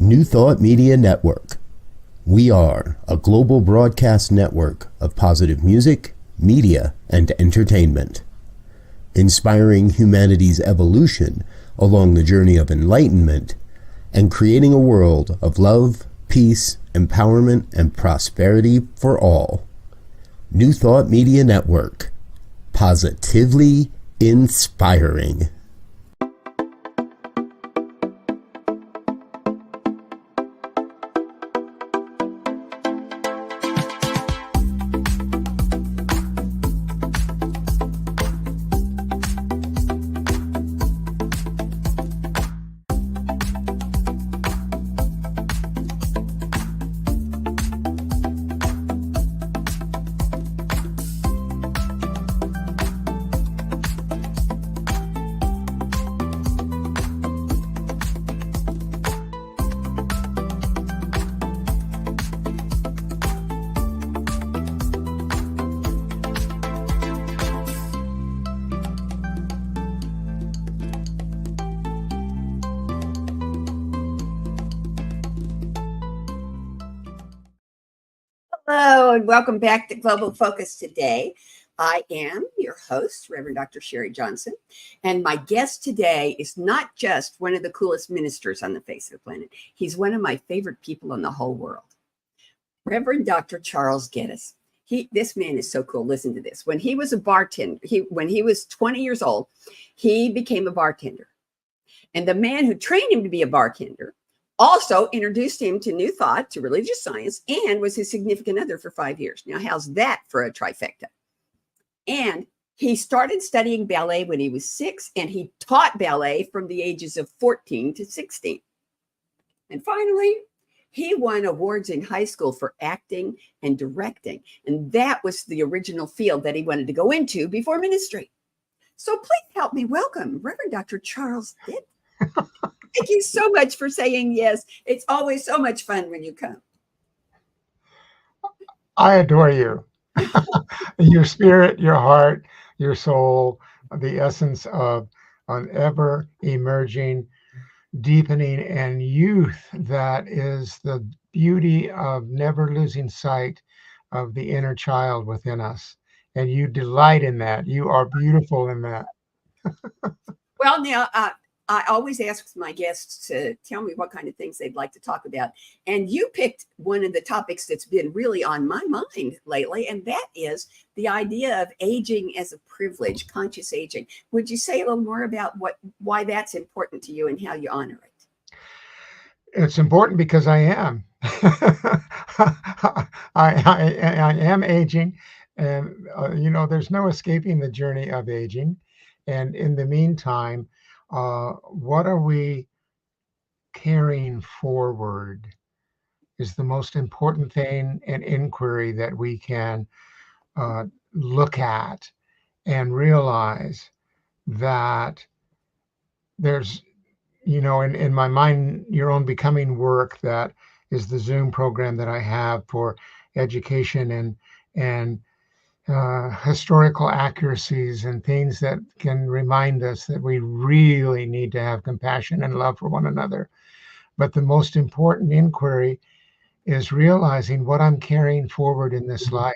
New Thought Media Network. We are a global broadcast network of positive music, media, and entertainment, inspiring humanity's evolution along the journey of enlightenment and creating a world of love, peace, empowerment, and prosperity for all. New Thought Media Network. Positively inspiring. Hello, and welcome back to Global Focus today. I am your host, Reverend Dr. Sharri Johnson, and my guest today is not just one of the coolest ministers on the face of the planet. He's one of my favorite people in the whole world, Reverend Dr. Charles Geddes. This man is so cool. Listen to this. When he was a bartender, when he was 20 years old, he became a bartender. And the man who trained him to be a bartender also introduced him to New Thought, to religious science, and was his significant other for 5 years. Now, how's that for a trifecta? And he started studying ballet when he was 6, and he taught ballet from the ages of 14 to 16. And finally, he won awards in high school for acting and directing. And that was the original field that he wanted to go into before ministry. So please help me welcome Reverend Dr. Charles Geddes. Thank you so much for saying yes. It's always so much fun when you come. I adore you. Your spirit, your heart, your soul, the essence of an ever emerging, deepening, and youth that is the beauty of never losing sight of the inner child within us. And you delight in that. You are beautiful in that. Well, now, I always ask my guests to tell me what kind of things they'd like to talk about. And you picked one of the topics that's been really on my mind lately, and that is the idea of aging as a privilege, conscious aging. Would you say a little more about why that's important to you and how you honor it? It's important because I am. I am aging, and there's no escaping the journey of aging. And in the meantime, what are we carrying forward is the most important thing and inquiry that we can look at and realize that there's, in my Mind Your Own Becoming work, that is the Zoom program that I have for education and historical accuracies and things that can remind us that we really need to have compassion and love for one another. But the most important inquiry is realizing what I'm carrying forward in this life,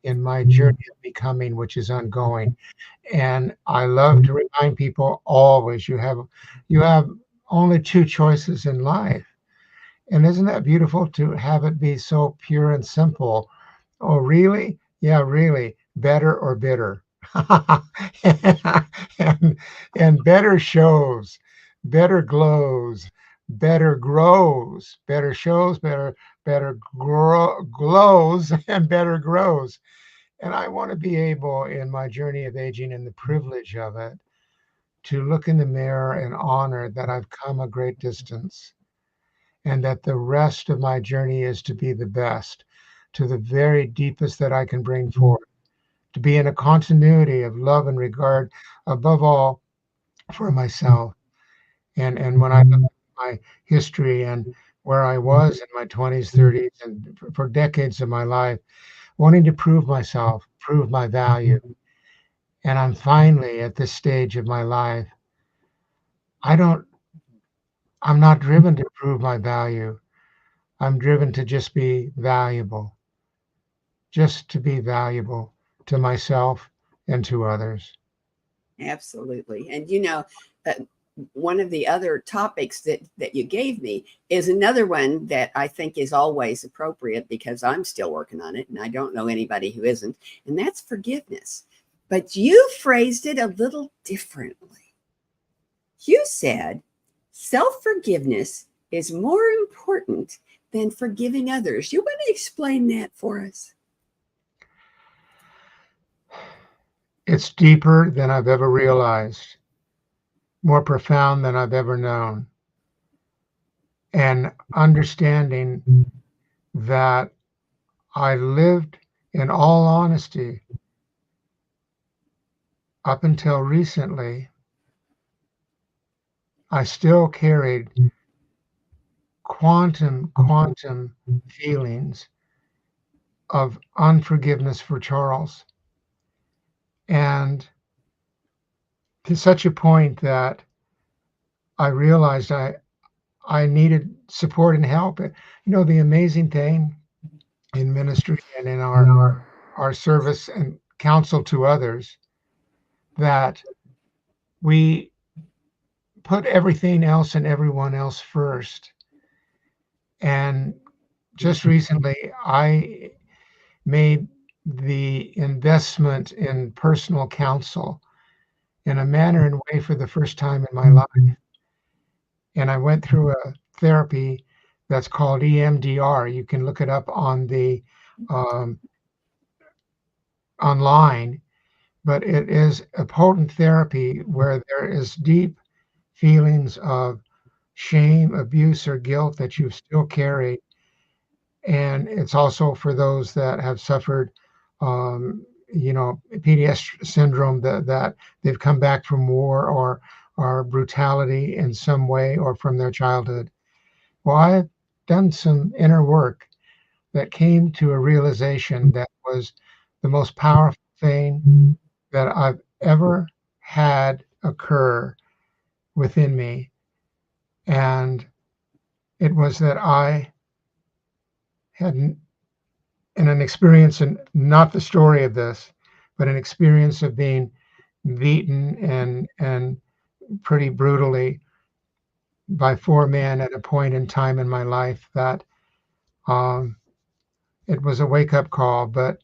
in my journey of becoming, which is ongoing. And I love to remind people always, you have only two choices in life. And isn't that beautiful to have it be so pure and simple? Oh, really? Yeah, really. Better or bitter. and better shows, better glows, better grows, better shows, better glows, and better grows. And I want to be able, in my journey of aging and the privilege of it, to look in the mirror and honor that I've come a great distance, and that the rest of my journey is to be the best, to the very deepest that I can bring forth, to be in a continuity of love and regard, above all, for myself. And when I look at my history and where I was in my 20s, 30s, and for decades of my life, wanting to prove myself, prove my value. And I'm finally at this stage of my life. I don't I'm not driven to prove my value. I'm driven to just be valuable, just to be valuable to myself and to others. Absolutely. And uh, one of the other topics that you gave me is another one that I think is always appropriate because I'm still working on it and I don't know anybody who isn't, and that's forgiveness. But you phrased it a little differently. You said self-forgiveness is more important than forgiving others. You want to explain that for us? It's deeper than I've ever realized, more profound than I've ever known. And understanding that I lived, in all honesty, up until recently, I still carried quantum feelings of unforgiveness for Charles. And to such a point that I realized I needed support and help. The amazing thing in ministry and in our service and counsel to others, that we put everything else and everyone else first. And just recently, I made the investment in personal counsel in a manner and way for the first time in my life. And I went through a therapy that's called EMDR. You can look it up on the online, but it is a potent therapy where there is deep feelings of shame, abuse, or guilt that you still carry. And it's also for those that have suffered, PTSD syndrome, that they've come back from war or brutality in some way or from their childhood. Well, I've done some inner work that came to a realization that was the most powerful thing that I've ever had occur within me. And it was that I had, in an experience, and not the story of this, but an experience of being beaten and pretty brutally by 4 men at a point in time in my life, that it was a wake-up call. But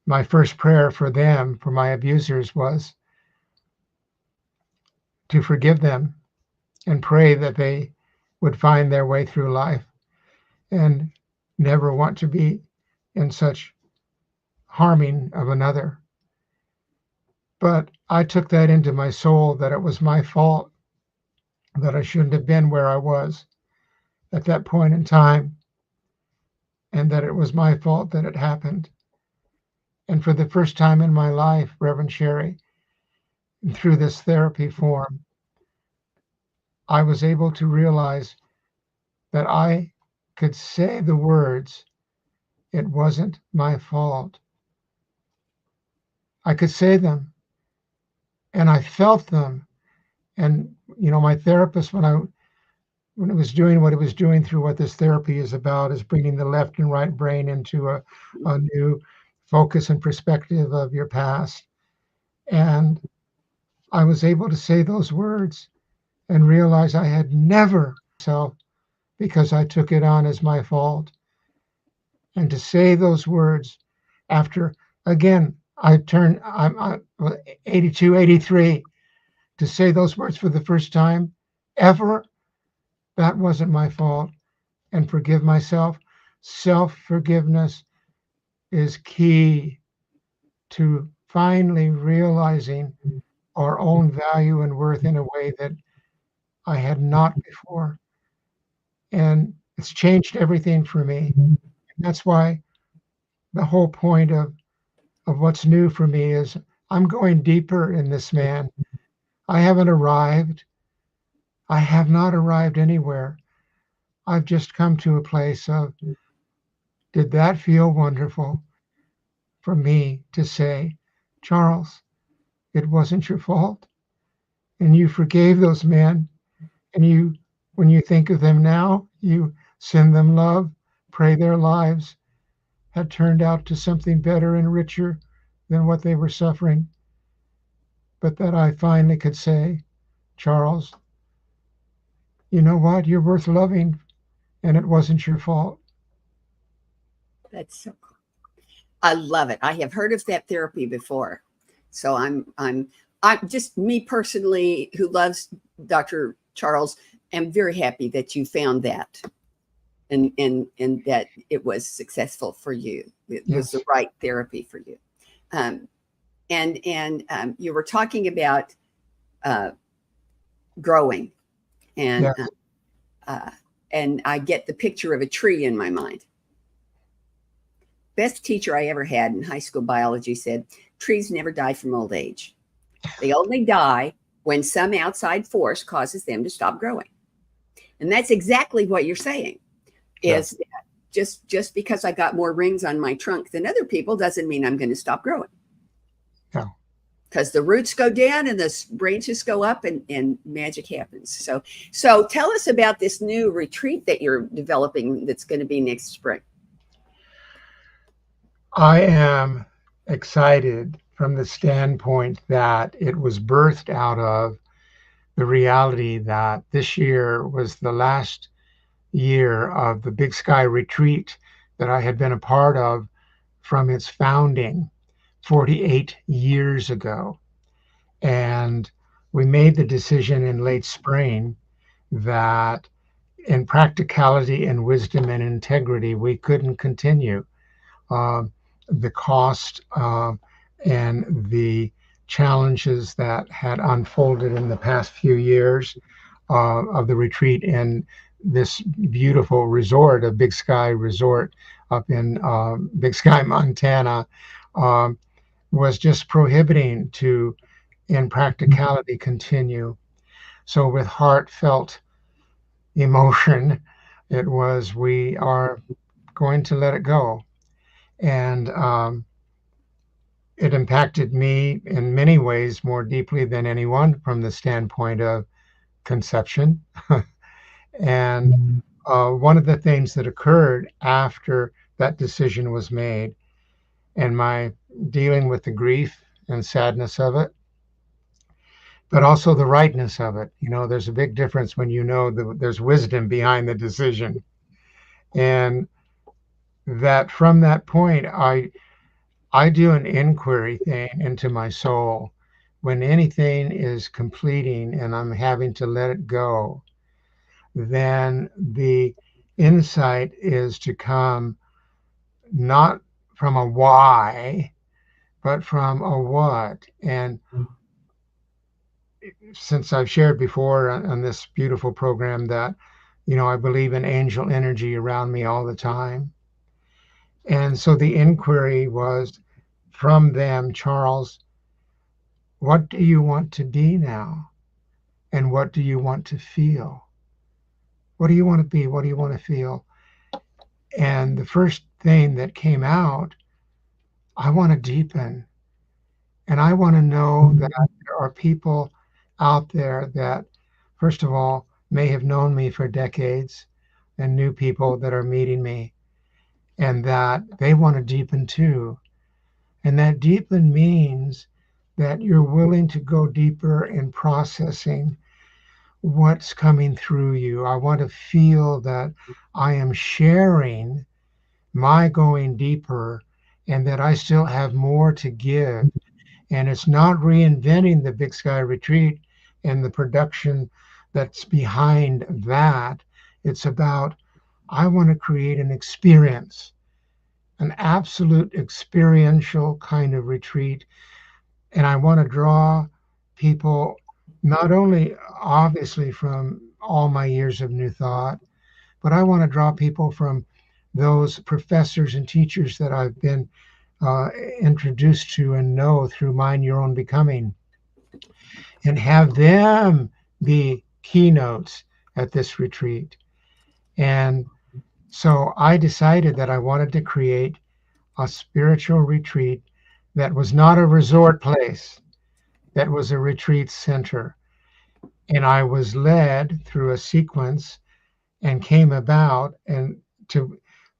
my first prayer for them, for my abusers, was to forgive them and pray that they would find their way through life and never want to be in such harming of another. But I took that into my soul, that it was my fault, that I shouldn't have been where I was at that point in time, and that it was my fault that it happened. And for the first time in my life, Reverend Sharri, through this therapy form, I was able to realize that I could say the words, "It wasn't my fault." I could say them, and I felt them. And my therapist, when it was doing what it was doing through what this therapy is about, is bringing the left and right brain into a new focus and perspective of your past. And I was able to say those words and realize I had never self, because I took it on as my fault. And to say those words after, again, I'm 82, 83, to say those words for the first time ever, that wasn't my fault, and forgive myself. Self-forgiveness is key to finally realizing our own value and worth in a way that I had not before. And it's changed everything for me. And that's why the whole point of what's new for me is I'm going deeper in this man. I haven't arrived. I have not arrived anywhere. I've just come to a place of, did that feel wonderful for me to say, "Charles, it wasn't your fault, and you forgave those men, And when you think of them now, you send them love, pray their lives had turned out to something better and richer than what they were suffering. But that I finally could say, Charles, you know what? You're worth loving, and it wasn't your fault. That's so cool. I love it. I have heard of that therapy before. So I'm just, me personally, who loves Dr. Charles, am very happy that you found that and that it was successful for you. It was the right therapy for you. And you were talking about growing, and I get the picture of a tree in my mind. Best teacher I ever had in high school biology said, trees never die from old age. They only die when some outside force causes them to stop growing. And that's exactly what you're saying, is that just because I got more rings on my trunk than other people doesn't mean I'm going to stop growing. No. Because the roots go down and the branches go up, and magic happens. So tell us about this new retreat that you're developing that's going to be next spring. I am excited from the standpoint that it was birthed out of the reality that this year was the last year of the Big Sky Retreat that I had been a part of from its founding 48 years ago. And we made the decision in late spring that in practicality and wisdom and integrity, we couldn't continue. The cost and the challenges that had unfolded in the past few years of the retreat in this beautiful resort, a Big Sky Resort up in Big Sky, Montana, was just prohibiting to, in practicality, continue. So with heartfelt emotion, it was, we are going to let it go. And it impacted me in many ways more deeply than anyone from the standpoint of conception. And one of the things that occurred after that decision was made, and my dealing with the grief and sadness of it, but also the rightness of it. You know, there's a big difference when you know there's wisdom behind the decision. And that from that point, I do an inquiry thing into my soul. When anything is completing and I'm having to let it go, then the insight is to come not from a why, but from a what. And since I've shared before on this beautiful program that, you know, I believe in angel energy around me all the time. And so the inquiry was from them, Charles, what do you want to be now? And what do you want to feel? What do you want to be? What do you want to feel? And the first thing that came out, I want to deepen. And I want to know that there are people out there that, first of all, may have known me for decades, and new people that are meeting me, and that they want to deepen too. And that deepen means that you're willing to go deeper in processing what's coming through you. I want to feel that I am sharing my going deeper, and that I still have more to give. And it's not reinventing the Big Sky Retreat and the production that's behind that. It's about, I want to create an experience, an absolute experiential kind of retreat. And I want to draw people, not only obviously from all my years of New Thought, but I want to draw people from those professors and teachers that I've been introduced to and know through Mind Your Own Becoming, and have them be keynotes at this retreat. And so I decided that I wanted to create a spiritual retreat that was not a resort place, that was a retreat center. And I was led through a sequence and came about and to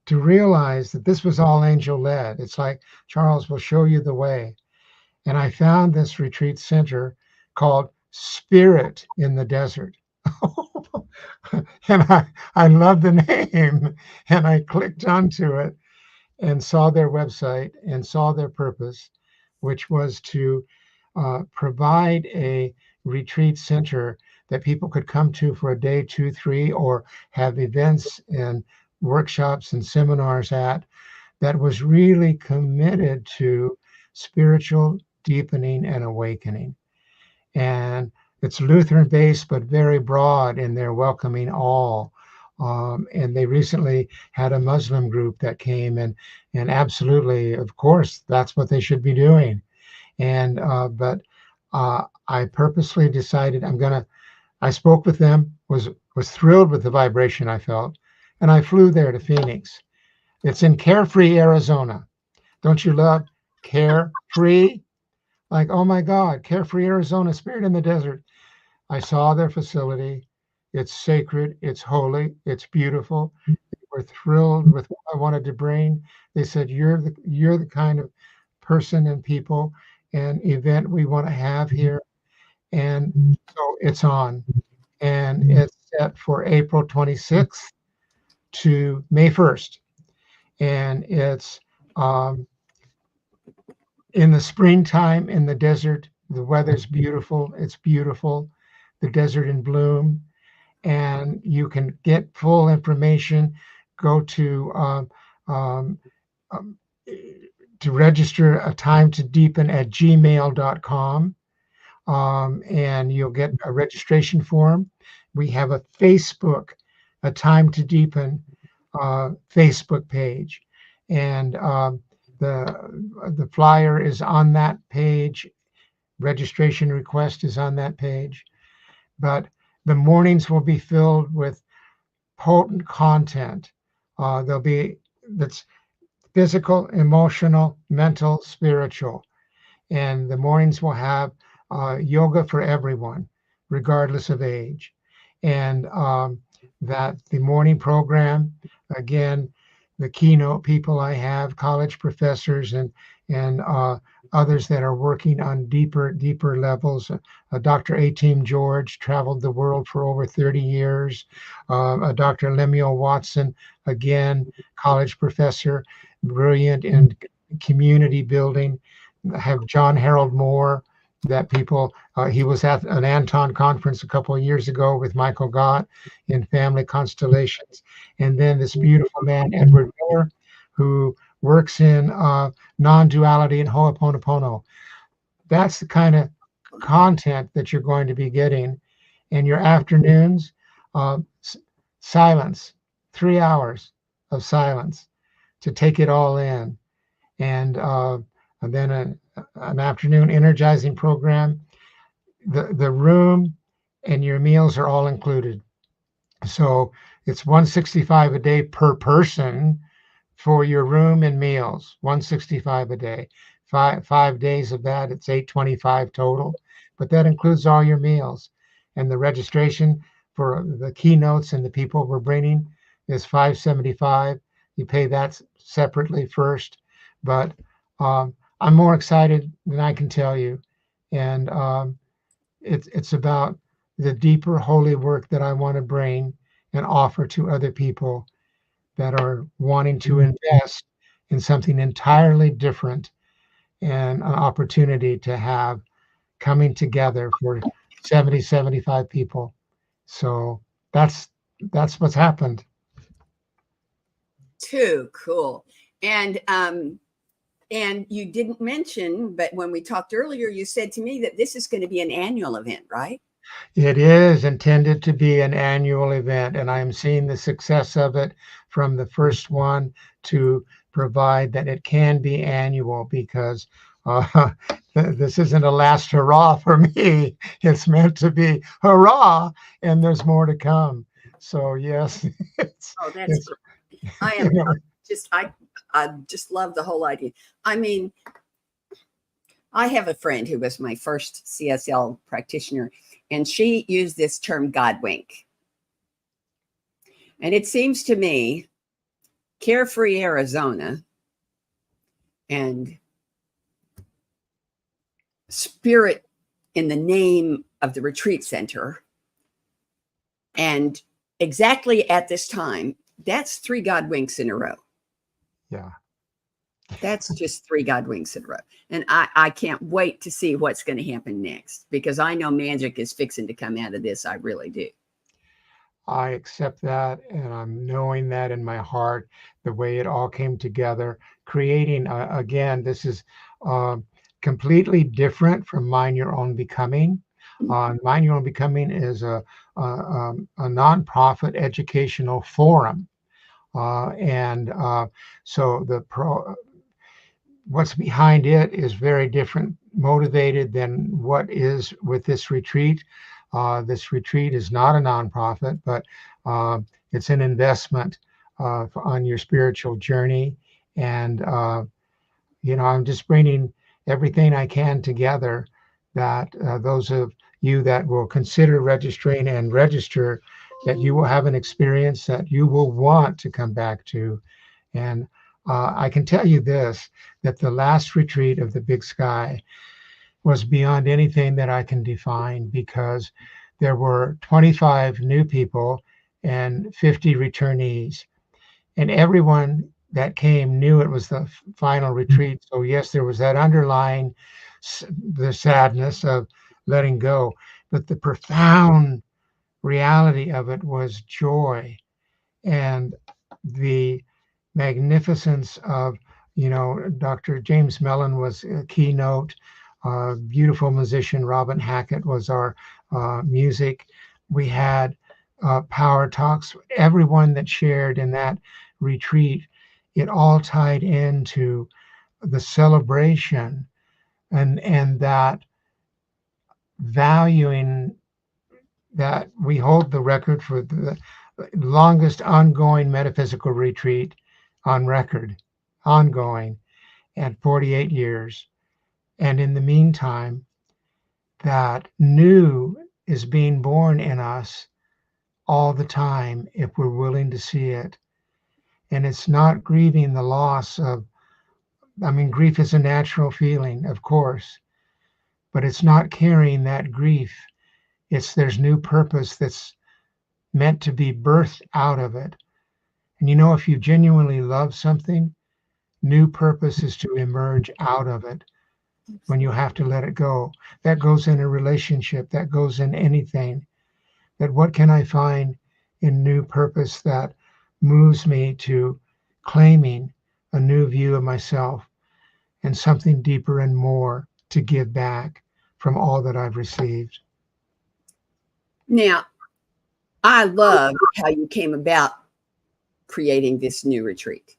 realize that this was all angel led. It's like, Charles will show you the way. And I found this retreat center called Spirit in the Desert. And I love the name. And I clicked onto it and saw their website and saw their purpose, which was to provide a retreat center that people could come to for a day, 2, 3, or have events and workshops and seminars at, that was really committed to spiritual deepening and awakening. And it's Lutheran based, but very broad in their welcoming all. And they recently had a Muslim group that came, and absolutely, of course, that's what they should be doing. And but I purposely decided I spoke with them, was thrilled with the vibration I felt, and I flew there to Phoenix. It's in Carefree, Arizona. Don't you love Carefree? Like, oh my God, Carefree, Arizona, Spirit in the Desert. I saw their facility. It's sacred, it's holy, it's beautiful. We're thrilled with what I wanted to bring. They said, you're the kind of person and people and event we want to have here. And so it's on. And it's set for April 26th to May 1st. And it's in the springtime in the desert. The weather's beautiful. It's beautiful. The desert in bloom. And you can get full information. Go to register a time to deepen at gmail.com. And you'll get a registration form. We have a Facebook, a Time to Deepen Facebook page. And the flyer is on that page. Registration request is on that page. But the mornings will be filled with potent content. There'll be that's physical, emotional, mental, spiritual. And the mornings will have yoga for everyone, regardless of age. And that the morning program, again, the keynote people I have, college professors and others that are working on deeper levels. Dr. A-Team George traveled the world for over 30 years. Dr. Lemuel Watson, again, college professor, brilliant in community building. I have John Harold Moore, that people, he was at an Anton conference a couple of years ago with Michael Gott in family constellations. And then this beautiful man, Edward Miller, who works in non-duality and Ho'oponopono. That's the kind of content that you're going to be getting. And your afternoons, silence, 3 hours of silence to take it all in. And then an afternoon energizing program. The room and your meals are all included. So it's $165 a day per person for your room and meals. $165 a day. 5 days of that, it's $825 total. But that includes all your meals. And the registration for the keynotes and the people we're bringing is $575. You pay that separately first. But I'm more excited than I can tell you. And it's about the deeper holy work that I want to bring and offer to other people that are wanting to invest in something entirely different, and an opportunity to have coming together for 70, 75 people. So that's what's happened. Too cool. And you didn't mention, but when we talked earlier, you said to me that this is going to be an annual event, right? It is intended to be an annual event, and I am seeing the success of it from the first one to provide that it can be annual, because this isn't a last hurrah for me. It's meant to be hurrah, and there's more to come. So yes, that's great. I just love the whole idea. I mean, I have a friend who was my first CSL practitioner, and she used this term God wink. And it seems to me Carefree Arizona and Spirit in the name of the retreat center, and exactly at this time, that's 3 God winks in a row. Yeah. That's just 3 God winks in a row. And I can't wait to see what's going to happen next, because I know magic is fixing to come out of this. I really do. I accept that, and I'm knowing that in my heart, the way it all came together, creating, again, this is completely different from Mind Your Own Becoming. Mind Your Own Becoming is a nonprofit educational forum. So what's behind it is very different motivated than what is with this retreat. This retreat is not a nonprofit, but it's an investment on your spiritual journey. And, I'm just bringing everything I can together that those of you that will consider registering and register, that you will have an experience that you will want to come back to. And I can tell you this, that the last retreat of the Big Sky was beyond anything that I can define, because there were 25 new people and 50 returnees. And everyone that came knew it was the final retreat. So yes, there was that underlying, the sadness of letting go, but the profound reality of it was joy and the magnificence of, Dr. James Mellon was a keynote, beautiful musician. Robin Hackett was our music. We had power talks. Everyone that shared in that retreat, it all tied into the celebration and that valuing that we hold the record for the longest ongoing metaphysical retreat on record, ongoing at 48 years. And in the meantime, that new is being born in us all the time if we're willing to see it. And it's not grieving the loss of, grief is a natural feeling, of course, but it's not carrying that grief. There's new purpose that's meant to be birthed out of it. And if you genuinely love something, new purpose is to emerge out of it when you have to let it go. That goes in a relationship, that goes in anything. That what can I find in new purpose that moves me to claiming a new view of myself and something deeper and more to give back from all that I've received. Now, I love how you came about creating this new retreat,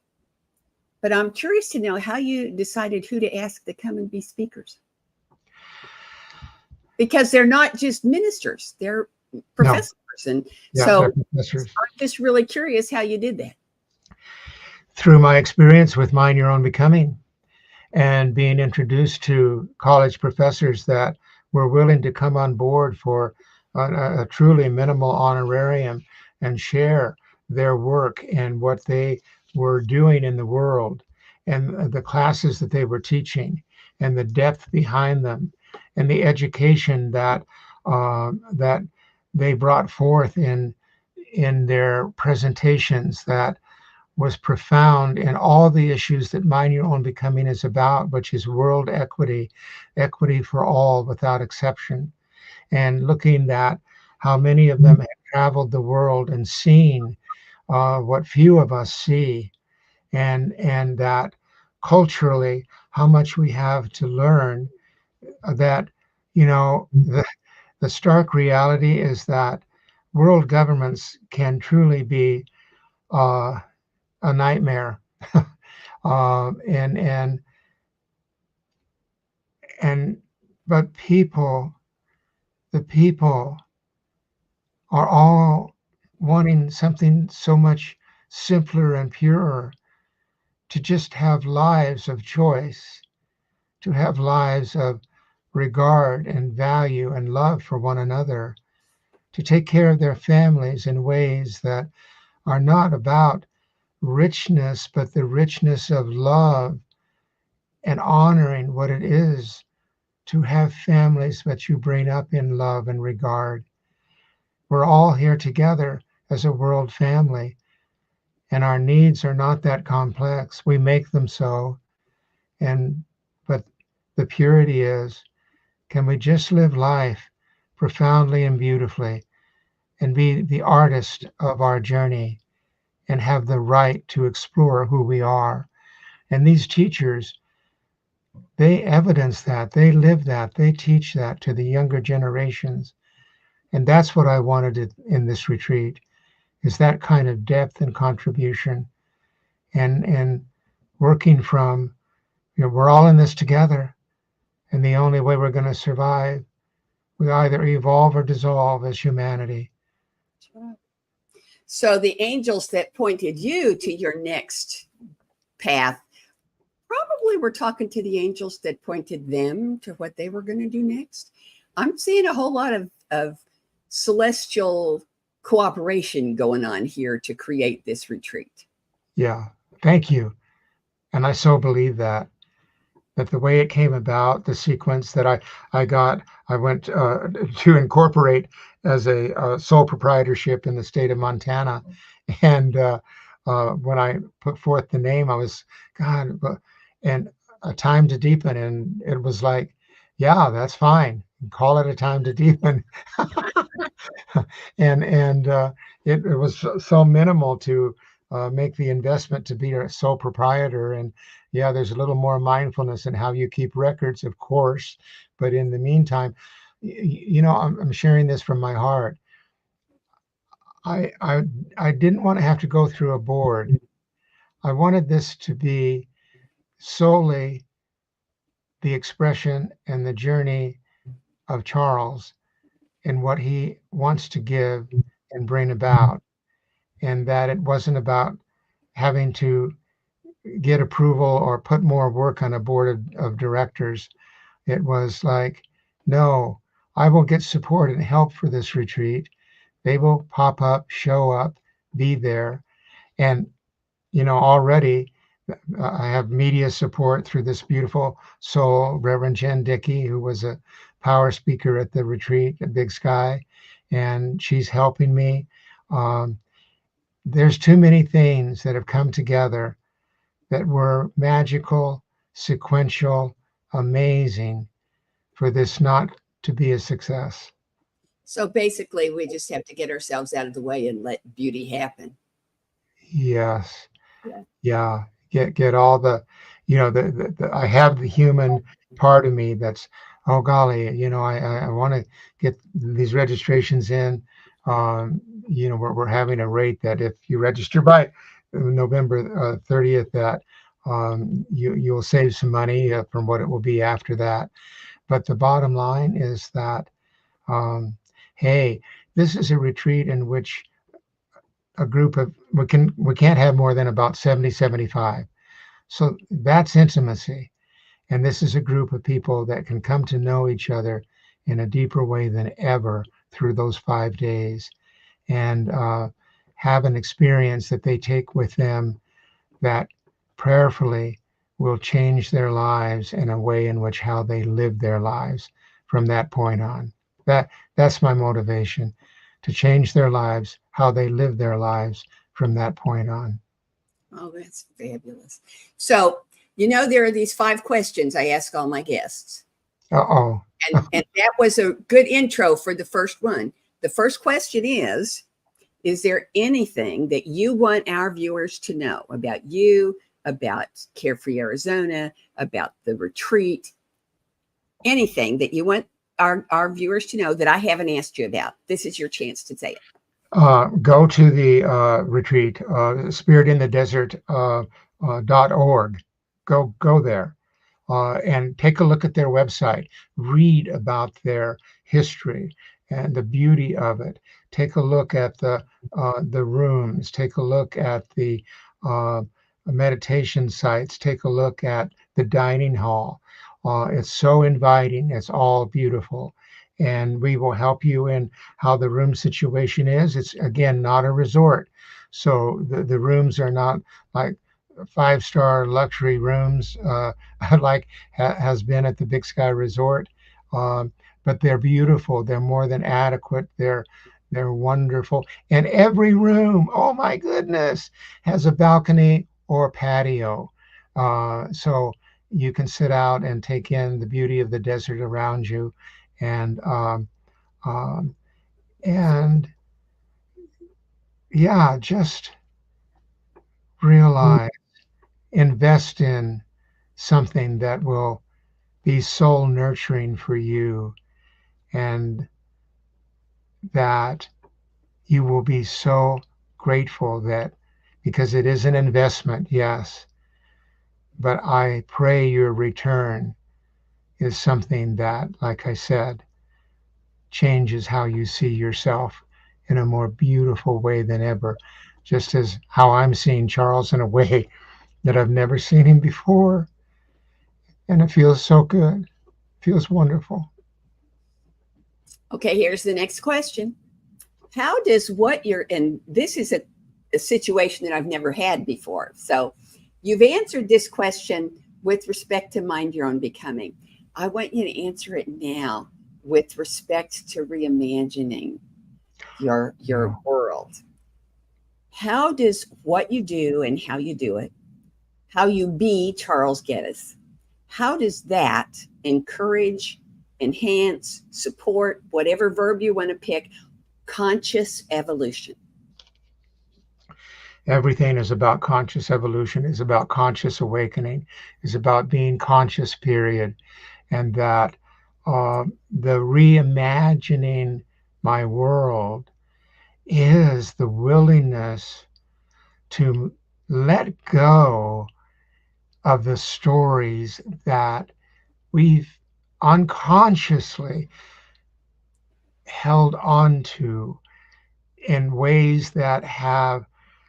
but I'm curious to know how you decided who to ask to come and be speakers, because they're not just ministers, they're professors. No. And so I'm just really curious how you did that. Through my experience with Mind Your Own Becoming and being introduced to college professors that were willing to come on board for a truly minimal honorarium and share their work and what they were doing in the world and the classes that they were teaching and the depth behind them and the education that they brought forth in their presentations that was profound in all the issues that Mind Your Own Becoming is about, which is world equity, equity for all without exception. And looking at how many of them have traveled the world and seen what few of us see, and that culturally how much we have to learn, that the stark reality is that world governments can truly be a nightmare. But the people are all wanting something so much simpler and purer, to just have lives of choice, to have lives of regard and value and love for one another, to take care of their families in ways that are not about richness, but the richness of love and honoring what it is to have families that you bring up in love and regard. We're all here together as a world family, and our needs are not that complex. We make them so. But the purity is, can we just live life profoundly and beautifully and be the artist of our journey and have the right to explore who we are? And these teachers, they evidence that, they live that, they teach that to the younger generations. And that's what I wanted in this retreat, is that kind of depth and contribution, and working from, we're all in this together, and the only way we're going to survive, we either evolve or dissolve as humanity. So the angels that pointed you to your next path probably were talking to the angels that pointed them to what they were going to do next. I'm seeing a whole lot of celestial cooperation going on here to create this retreat. Yeah, thank you. And I so believe that the way it came about, the sequence that I went to incorporate as a sole proprietorship in the state of Montana. And when I put forth the name, I was, God, and a time to deepen. And it was like, yeah, that's fine. Call it a time to deepen. and it was so minimal to make the investment to be a sole proprietor. And yeah, there's a little more mindfulness in how you keep records, of course. But in the meantime, I'm sharing this from my heart. I didn't want to have to go through a board. I wanted this to be solely the expression and the journey of Charles and what he wants to give and bring about, and that it wasn't about having to get approval or put more work on a board of directors. It was like, no, I will get support and help for this retreat. They will pop up, show up, be there. And, already I have media support through this beautiful soul, Reverend Jen Dickey, who was a power speaker at the retreat at Big Sky, and she's helping me. There's too many things that have come together that were magical, sequential, amazing for this not to be a success. So basically, we just have to get ourselves out of the way and let beauty happen. Yes. Yeah. Get all the, I have the human part of me that's, oh golly, I want to get these registrations in. We're having a rate that if you register by November 30th, that you'll save some money from what it will be after that. But the bottom line is that, hey, this is a retreat in which a group of, we can't have more than about 70, 75. So that's intimacy. And this is a group of people that can come to know each other in a deeper way than ever through those 5 days, and have an experience that they take with them that prayerfully will change their lives in a way in which how they live their lives from that point on. That's my motivation, to change their lives, how they live their lives from that point on. Oh, that's fabulous. So, there are these 5 questions I ask all my guests. Uh-oh. And that was a good intro for the first one. The first question is there anything that you want our viewers to know about you, about Carefree Arizona, about the retreat? Anything that you want our viewers to know that I haven't asked you about? This is your chance to say it. Go to the retreat, spiritinthedesert.org. Go there and take a look at their website. Read about their history and the beauty of it. Take a look at the rooms. Take a look at the meditation sites. Take a look at the dining hall. It's so inviting. It's all beautiful. And we will help you in how the room situation is. It's, again, not a resort. So the rooms are not like 5-star luxury rooms like has been at the Big Sky Resort. Um, but they're beautiful. They're more than adequate. They're wonderful. And every room, oh my goodness, has a balcony or patio. So you can sit out and take in the beauty of the desert around you, and um, and yeah, just realize, invest in something that will be soul nurturing for you, and that you will be so grateful that, because it is an investment, yes, but I pray your return is something that, like I said, changes how you see yourself in a more beautiful way than ever, just as how I'm seeing Charles in a way that I've never seen him before. And it feels so good. It feels wonderful. Okay, here's the next question. How does what you're in, this is a situation that I've never had before. So you've answered this question with respect to mind your own becoming. I want you to answer it now with respect to reimagining your world. How does what you do and how you do it, how you be Charles Geddes, how does that encourage, enhance, support, whatever verb you want to pick, conscious evolution? Everything is about conscious evolution, is about conscious awakening, is about being conscious, period. And that the reimagining my world is the willingness to let go of the stories that we've unconsciously held on to in ways that have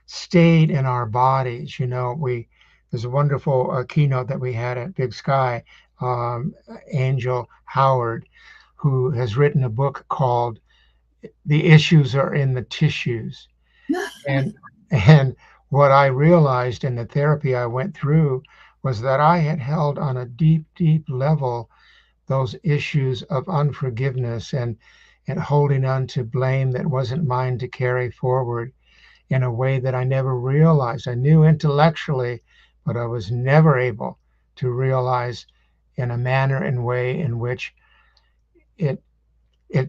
stayed in our bodies. There's a wonderful keynote that we had at Big Sky, Angel Howard, who has written a book called "The Issues Are in the Tissues." And what I realized in the therapy I went through was that I had held on a deep, deep level those issues of unforgiveness and holding on to blame that wasn't mine to carry forward in a way that I never realized. I knew intellectually, but I was never able to realize in a manner and way in which it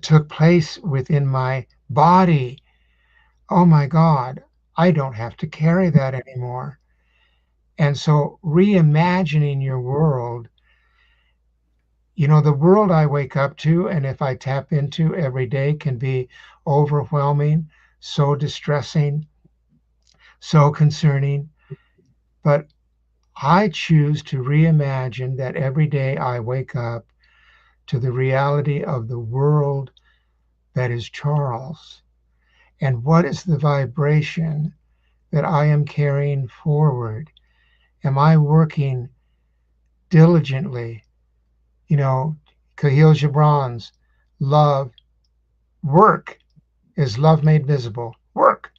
took place within my body. Oh my God, I don't have to carry that anymore. And so reimagining your world, the world I wake up to, and if I tap into every day, can be overwhelming, so distressing, so concerning. But I choose to reimagine that every day I wake up to the reality of the world that is Charles. And what is the vibration that I am carrying forward? Am I working diligently? Khalil Gibran's love, work is love made visible. Work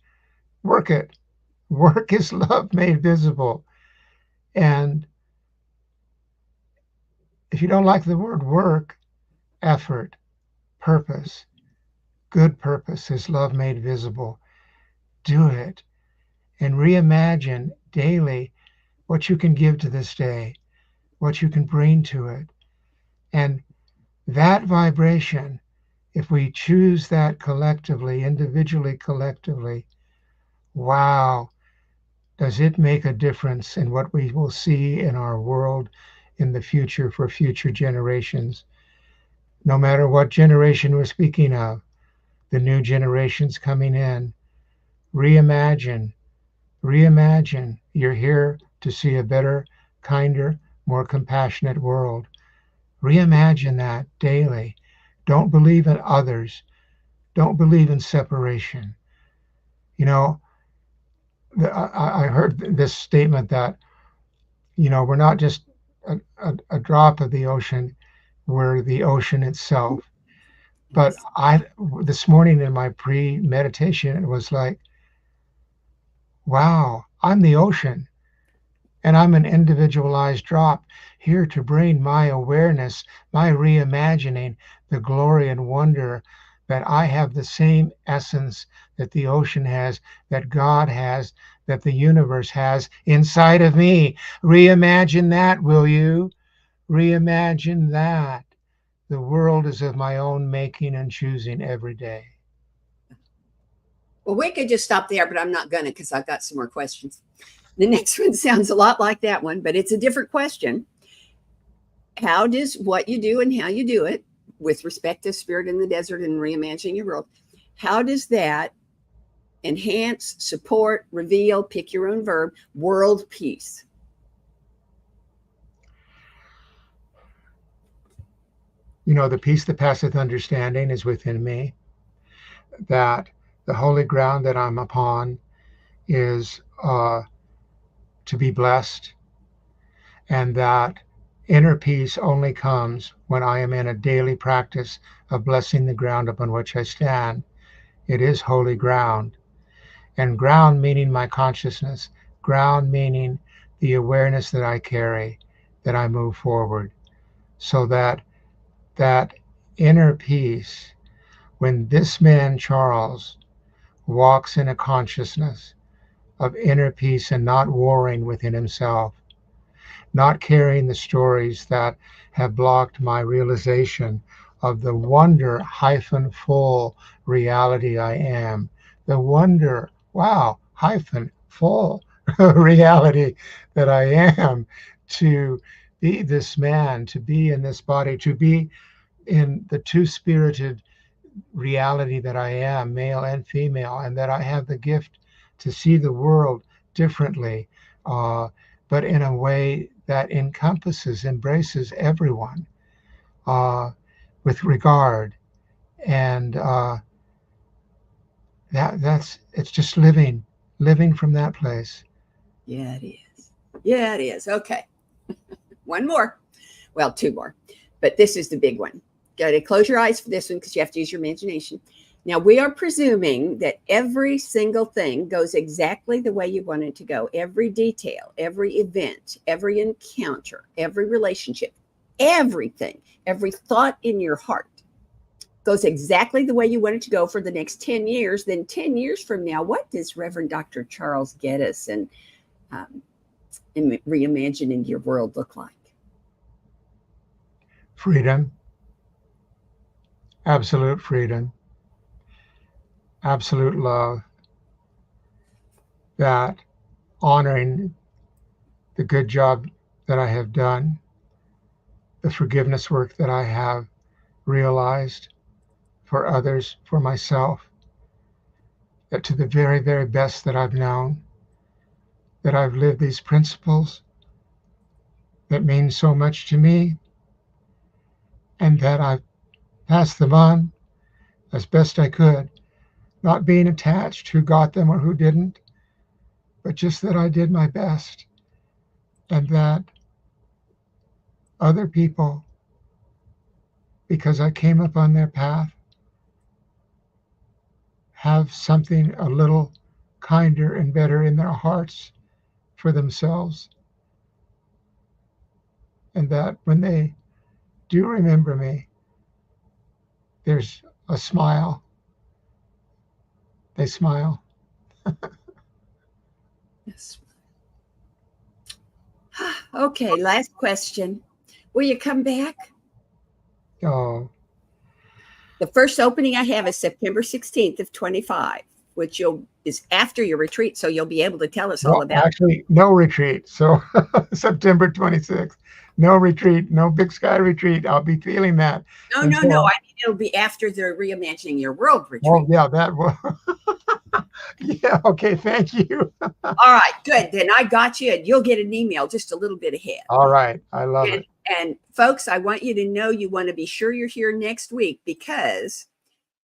it. Work is love made visible. And if you don't like the word work, effort, purpose, good purpose is love made visible. Do it and reimagine daily what you can give to this day, what you can bring to it. And that vibration, if we choose that collectively, individually, collectively, wow, does it make a difference in what we will see in our world in the future for future generations? No matter what generation we're speaking of, the new generations coming in, reimagine. You're here to see a better, kinder, more compassionate world. Reimagine that daily. Don't believe in others. Don't believe in separation. I heard this statement that, we're not just a drop of the ocean were the ocean itself. But this morning in my pre-meditation, it was like, wow, I'm the ocean, and I'm an individualized drop here to bring my awareness, my reimagining the glory and wonder that I have the same essence that the ocean has, that God has, that the universe has inside of me. Reimagine that, will you? Reimagine that. The world is of my own making and choosing every day. Well, we could just stop there, but I'm not going to because I've got some more questions. The next one sounds a lot like that one, but it's a different question. How does what you do and how you do it, with respect to Spirit in the Desert and reimagining your world, how does that enhance, support, reveal, pick your own verb, world peace? You know, the peace that passeth understanding is within me, that the holy ground that I'm upon is to be blessed, and that inner peace only comes when I am in a daily practice of blessing the ground upon which I stand. It is holy ground, and ground meaning my consciousness, ground meaning the awareness that I carry, that I move forward, so that inner peace, when this man, Charles, walks in a consciousness of inner peace and not warring within himself, not carrying the stories that have blocked my realization of the wonder-full reality I am, the wonder, wow, full reality that I am, to be this man, to be in this body, to be in the two-spirited reality that I am, male and female, and that I have the gift to see the world differently, but in a way that encompasses, embraces everyone with regard. And it's just living from that place. Yeah, it is. Yeah, it is. Okay. One more. Well, two more. But this is the big one. Got to close your eyes for this one because you have to use your imagination. Now, we are presuming that every single thing goes exactly the way you want it to go. Every detail, every event, every encounter, every relationship, everything, every thought in your heart goes exactly the way you want it to go for the next 10 years. Then 10 years from now, what does Reverend Dr. Charles Geddes and reimagining your world look like? Freedom, absolute freedom, absolute love, that honoring the good job that I have done, the forgiveness work that I have realized for others, for myself, that to the very, very best that I've known, that I've lived these principles that mean so much to me, and that I've passed them on as best I could, not being attached who got them or who didn't, but just that I did my best, and that other people, because I came up on their path, have something a little kinder and better in their hearts for themselves, and that when they do remember me, there's a smile. They smile. Yes. Okay, last question. Will you come back? Oh, The first opening I have is September 16th of 25, which is after your retreat, so you'll be able to tell us all well, about. actually, no retreat. So September 26th, no retreat, no Big Sky retreat. I'll be feeling that. No. I mean, it'll be after the Reimagining Your World retreat. Oh, yeah, that will. Yeah, okay, thank you. All right, good. Then I got you, and you'll get an email just a little bit ahead. All right, I love it. And folks, I want you to know you want to be sure you're here next week because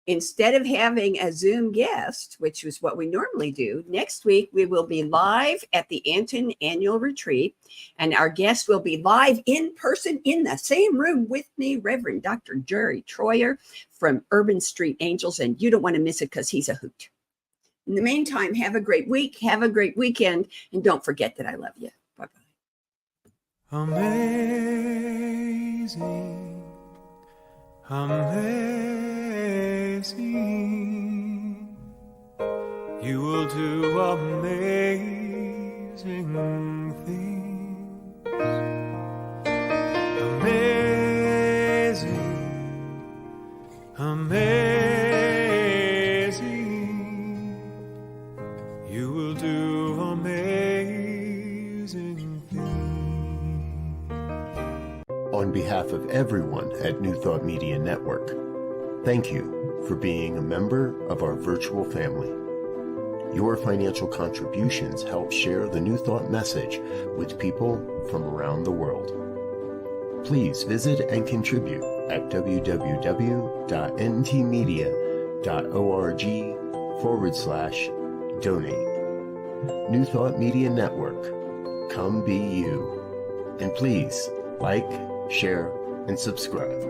instead of having a Zoom guest, which is what we normally do, next week we will be live at the Anton Annual Retreat, and our guest will be live in person in the same room with me, Reverend Dr. Jerry Troyer from Urban Street Angels, and you don't want to miss it because he's a hoot. In the meantime, have a great week, have a great weekend, and don't forget that I love you. Bye-bye. Amazing, amazing, you will do amazing things. Amazing, amazing, you will do amazing things. On behalf of everyone at New Thought Media Network, thank you for being a member of our virtual family. Your financial contributions help share the New Thought message with people from around the world. Please visit and contribute at www.ntmedia.org/donate. New Thought Media Network, come be you. And please like, share, and subscribe.